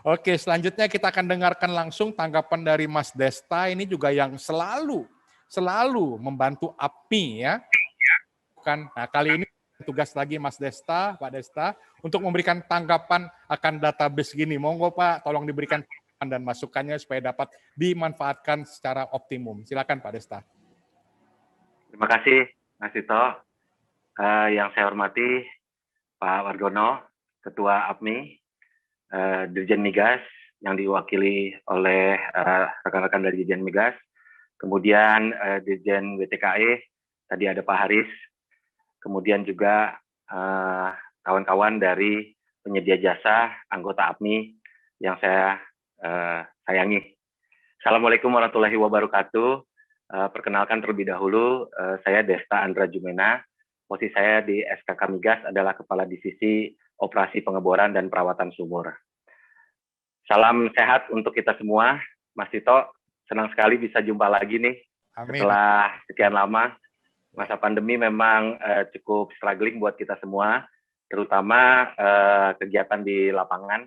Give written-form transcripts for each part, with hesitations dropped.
Oke, selanjutnya kita akan dengarkan langsung tanggapan dari Mas Desta. Ini juga yang selalu membantu APMI ya. Nah, kali ini tugas lagi Mas Desta, Pak Desta, untuk memberikan tanggapan akan database gini. Monggo Pak, tolong diberikan tanggapan dan masukannya supaya dapat dimanfaatkan secara optimum. Silakan Pak Desta. Terima kasih, Mas Tito. Yang saya hormati Pak Wargono, Ketua APMI, Dirjen Migas yang diwakili oleh rekan-rekan dari Dirjen Migas, kemudian Dirjen WTKE, tadi ada Pak Haris, kemudian juga kawan-kawan dari penyedia jasa, anggota APMI yang saya sayangi. Assalamualaikum warahmatullahi wabarakatuh. Perkenalkan terlebih dahulu, saya Desta Andra Jumena. Posisi saya di SKK Migas adalah Kepala Divisi Operasi Pengeboran dan Perawatan Sumur. Salam sehat untuk kita semua. Mas Tito, senang sekali bisa jumpa lagi nih. Amin. Setelah sekian lama. Masa pandemi memang cukup struggling buat kita semua, terutama kegiatan di lapangan.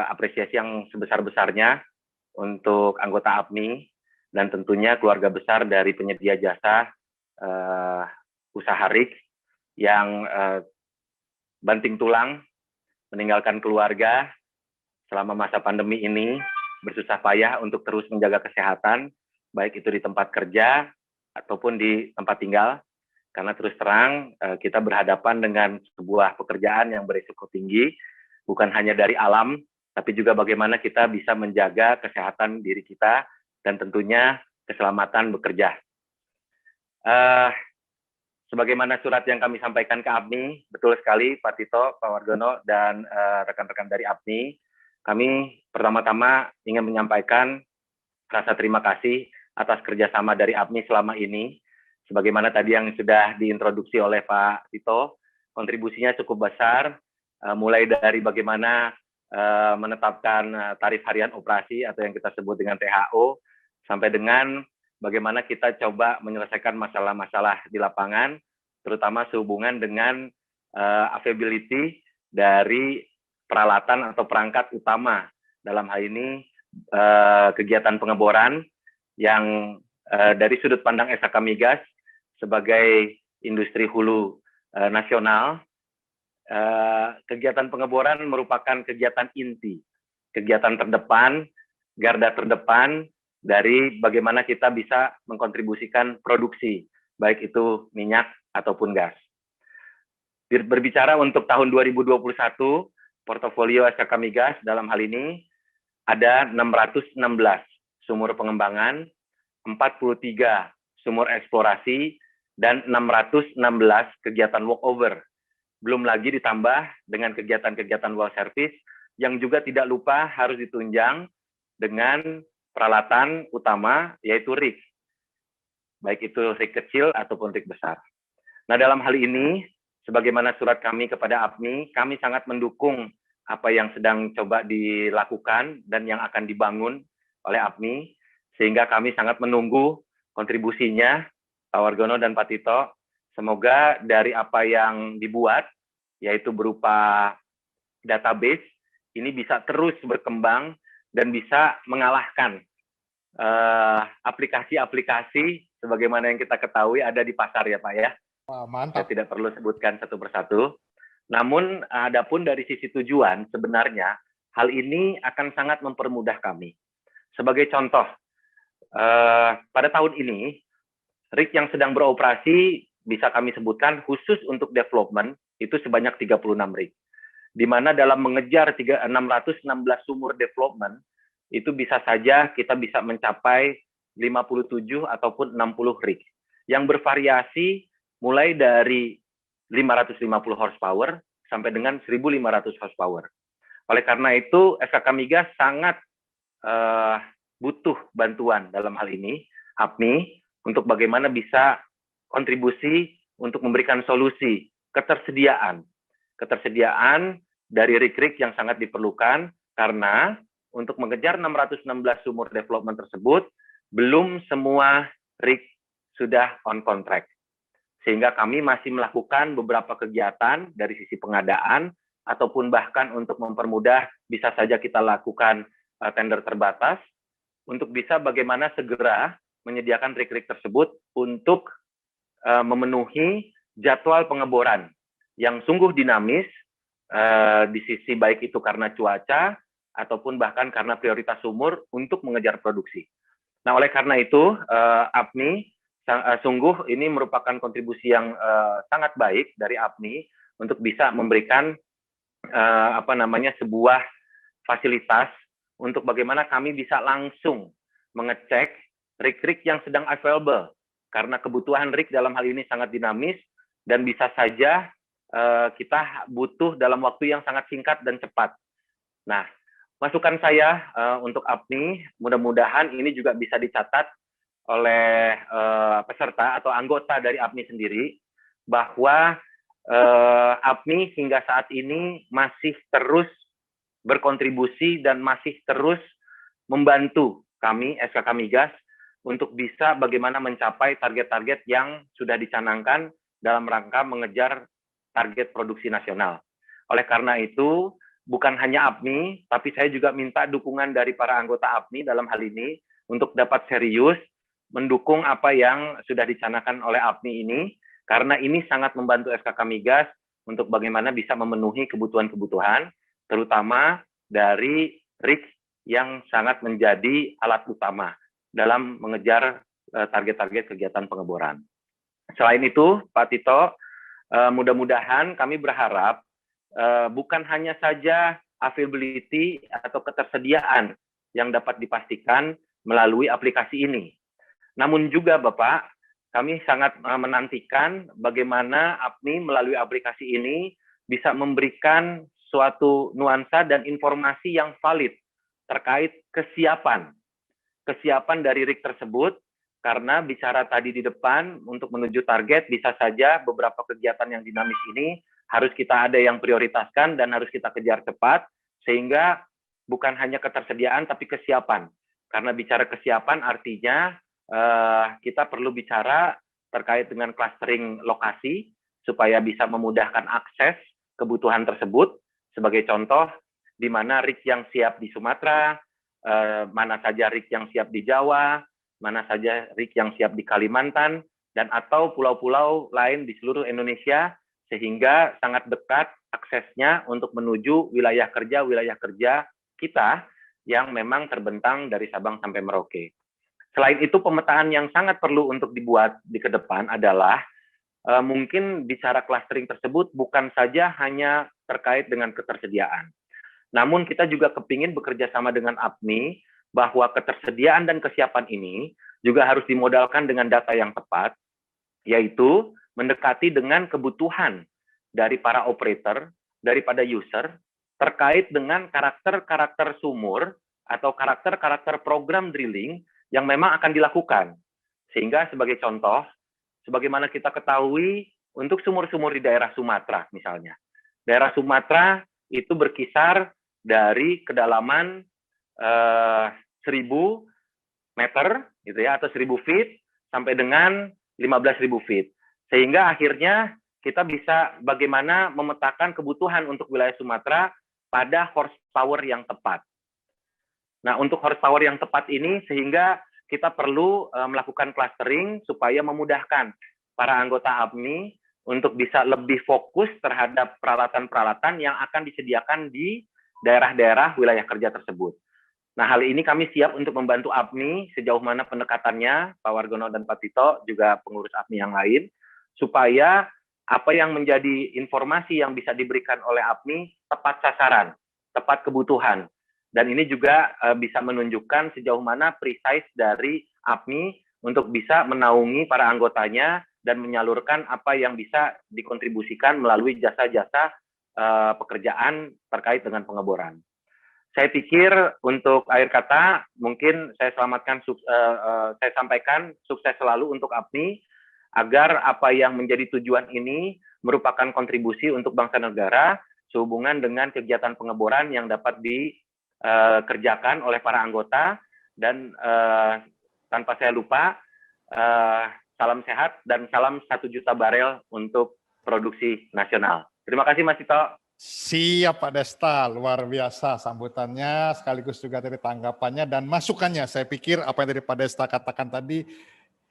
Apresiasi yang sebesar-besarnya untuk anggota APMI, dan tentunya keluarga besar dari penyedia jasa usaha RIK yang banting tulang, meninggalkan keluarga selama masa pandemi ini, bersusah payah untuk terus menjaga kesehatan, baik itu di tempat kerja ataupun di tempat tinggal, karena terus terang kita berhadapan dengan sebuah pekerjaan yang berisiko tinggi, bukan hanya dari alam, tapi juga bagaimana kita bisa menjaga kesehatan diri kita, dan tentunya keselamatan bekerja. Sebagaimana surat yang kami sampaikan ke APMI, betul sekali Pak Tito, Pak Wargono, dan rekan-rekan dari APMI, kami pertama-tama ingin menyampaikan rasa terima kasih atas kerjasama dari APMI selama ini. Sebagaimana tadi yang sudah diintroduksi oleh Pak Tito, kontribusinya cukup besar, mulai dari bagaimana menetapkan tarif harian operasi atau yang kita sebut dengan THO, sampai dengan bagaimana kita coba menyelesaikan masalah-masalah di lapangan, terutama sehubungan dengan availability dari peralatan atau perangkat utama. Dalam hal ini kegiatan pengeboran yang dari sudut pandang SKK Migas sebagai industri hulu nasional, kegiatan pengeboran merupakan kegiatan inti, kegiatan terdepan, garda terdepan dari bagaimana kita bisa mengkontribusikan produksi, baik itu minyak ataupun gas. Berbicara untuk tahun 2021, portofolio SKK Migas dalam hal ini ada 616 sumur pengembangan, 43 sumur eksplorasi, dan 616 kegiatan walkover. Belum lagi ditambah dengan kegiatan-kegiatan well service yang juga tidak lupa harus ditunjang dengan peralatan utama, yaitu rig, baik itu rig kecil ataupun rig besar. Nah, dalam hal ini, sebagaimana surat kami kepada APMI, kami sangat mendukung apa yang sedang coba dilakukan dan yang akan dibangun oleh APMI, sehingga kami sangat menunggu kontribusinya, Pak Wargono dan Pak Tito. Semoga dari apa yang dibuat, yaitu berupa database, ini bisa terus berkembang dan bisa mengalahkan aplikasi-aplikasi sebagaimana yang kita ketahui ada di pasar ya Pak ya. Wah, mantap. Saya tidak perlu sebutkan satu persatu. Namun adapun dari sisi tujuan sebenarnya hal ini akan sangat mempermudah kami. Sebagai contoh, pada tahun ini rig yang sedang beroperasi bisa kami sebutkan khusus untuk development itu sebanyak 36 rig. Di mana dalam mengejar 616 sumur development, itu bisa saja kita bisa mencapai 57 ataupun 60 rig, yang bervariasi mulai dari 550 horsepower sampai dengan 1.500 horsepower. Oleh karena itu, SKK Migas sangat butuh bantuan dalam hal ini, APMI, untuk bagaimana bisa kontribusi untuk memberikan solusi ketersediaan dari rig-rig yang sangat diperlukan, karena untuk mengejar 616 sumur development tersebut, belum semua rig sudah on contract. Sehingga kami masih melakukan beberapa kegiatan dari sisi pengadaan, ataupun bahkan untuk mempermudah bisa saja kita lakukan tender terbatas untuk bisa bagaimana segera menyediakan rig-rig tersebut untuk memenuhi jadwal pengeboran yang sungguh dinamis di sisi baik itu karena cuaca ataupun bahkan karena prioritas sumur untuk mengejar produksi. Nah, oleh karena itu APMI sungguh ini merupakan kontribusi yang sangat baik dari APMI untuk bisa memberikan sebuah fasilitas untuk bagaimana kami bisa langsung mengecek rig-rig yang sedang available karena kebutuhan rig dalam hal ini sangat dinamis dan bisa saja kita butuh dalam waktu yang sangat singkat dan cepat. Nah, masukan saya untuk APMI, mudah-mudahan ini juga bisa dicatat oleh peserta atau anggota dari APMI sendiri, bahwa APMI hingga saat ini masih terus berkontribusi dan masih terus membantu kami, SKK Migas, untuk bisa bagaimana mencapai target-target yang sudah dicanangkan dalam rangka mengejar target produksi nasional. Oleh karena itu, bukan hanya APMI, tapi saya juga minta dukungan dari para anggota APMI dalam hal ini untuk dapat serius mendukung apa yang sudah dicanangkan oleh APMI ini, karena ini sangat membantu SKK Migas untuk bagaimana bisa memenuhi kebutuhan-kebutuhan, terutama dari rig yang sangat menjadi alat utama dalam mengejar target-target kegiatan pengeboran. Selain itu, Pak Tito, mudah-mudahan kami berharap bukan hanya saja availability atau ketersediaan yang dapat dipastikan melalui aplikasi ini. Namun juga Bapak, kami sangat menantikan bagaimana APMI melalui aplikasi ini bisa memberikan suatu nuansa dan informasi yang valid terkait kesiapan dari rig tersebut, karena bicara tadi di depan untuk menuju target bisa saja beberapa kegiatan yang dinamis ini harus kita ada yang prioritaskan dan harus kita kejar cepat, sehingga bukan hanya ketersediaan tapi kesiapan. Karena bicara kesiapan artinya kita perlu bicara terkait dengan clustering lokasi supaya bisa memudahkan akses kebutuhan tersebut. Sebagai contoh, di mana rig yang siap di Sumatera, mana saja rig yang siap di Jawa, mana saja rig yang siap di Kalimantan, dan atau pulau-pulau lain di seluruh Indonesia, sehingga sangat dekat aksesnya untuk menuju wilayah kerja kita yang memang terbentang dari Sabang sampai Merauke. Selain itu, pemetaan yang sangat perlu untuk dibuat di ke depan adalah mungkin bicara clustering tersebut bukan saja hanya terkait dengan ketersediaan. Namun kita juga kepingin bekerja sama dengan APMI bahwa ketersediaan dan kesiapan ini juga harus dimodalkan dengan data yang tepat, yaitu mendekati dengan kebutuhan dari para operator, daripada user, terkait dengan karakter-karakter sumur atau karakter-karakter program drilling yang memang akan dilakukan. Sehingga sebagai contoh, sebagaimana kita ketahui untuk sumur-sumur di daerah Sumatera misalnya. Daerah Sumatera itu berkisar dari kedalaman 1.000 meter gitu ya, atau 1.000 feet sampai dengan 15.000 feet. Sehingga akhirnya kita bisa bagaimana memetakan kebutuhan untuk wilayah Sumatera pada horsepower yang tepat. Nah, untuk horsepower yang tepat ini sehingga kita perlu melakukan clustering supaya memudahkan para anggota APMI untuk bisa lebih fokus terhadap peralatan-peralatan yang akan disediakan di daerah-daerah wilayah kerja tersebut. Nah, hal ini kami siap untuk membantu APMI sejauh mana pendekatannya, Pak Wargono dan Pak Tito, juga pengurus APMI yang lain, supaya apa yang menjadi informasi yang bisa diberikan oleh APMI tepat sasaran, tepat kebutuhan. Dan ini juga bisa menunjukkan sejauh mana precise dari APMI untuk bisa menaungi para anggotanya dan menyalurkan apa yang bisa dikontribusikan melalui jasa-jasa pekerjaan terkait dengan pengeboran. Saya pikir untuk akhir kata mungkin saya saya sampaikan sukses selalu untuk APMI agar apa yang menjadi tujuan ini merupakan kontribusi untuk bangsa negara sehubungan dengan kegiatan pengeboran yang dapat dikerjakan oleh para anggota, dan tanpa saya lupa salam sehat dan salam 1 juta barel untuk produksi nasional. Terima kasih Mas Tito. Siap Pak Desta, luar biasa sambutannya sekaligus juga dari tanggapannya dan masukannya. Saya pikir apa yang dari Pak Desta katakan tadi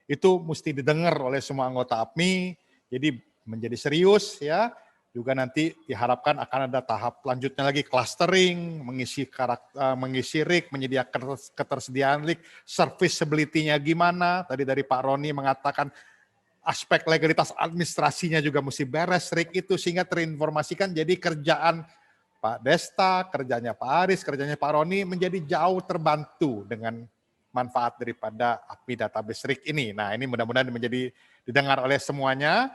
itu mesti didengar oleh semua anggota APMI, jadi menjadi serius ya. Juga nanti diharapkan akan ada tahap lanjutnya lagi clustering, mengisi RIK, menyediakan ketersediaan RIK, serviceability-nya gimana. Tadi dari Pak Roni mengatakan aspek legalitas administrasinya juga mesti beres RIK itu sehingga terinformasikan, jadi kerjaan Pak Desta, kerjanya Pak Aris, kerjanya Pak Roni menjadi jauh terbantu dengan manfaat daripada API database RIK ini. Nah, ini mudah-mudahan menjadi didengar oleh semuanya.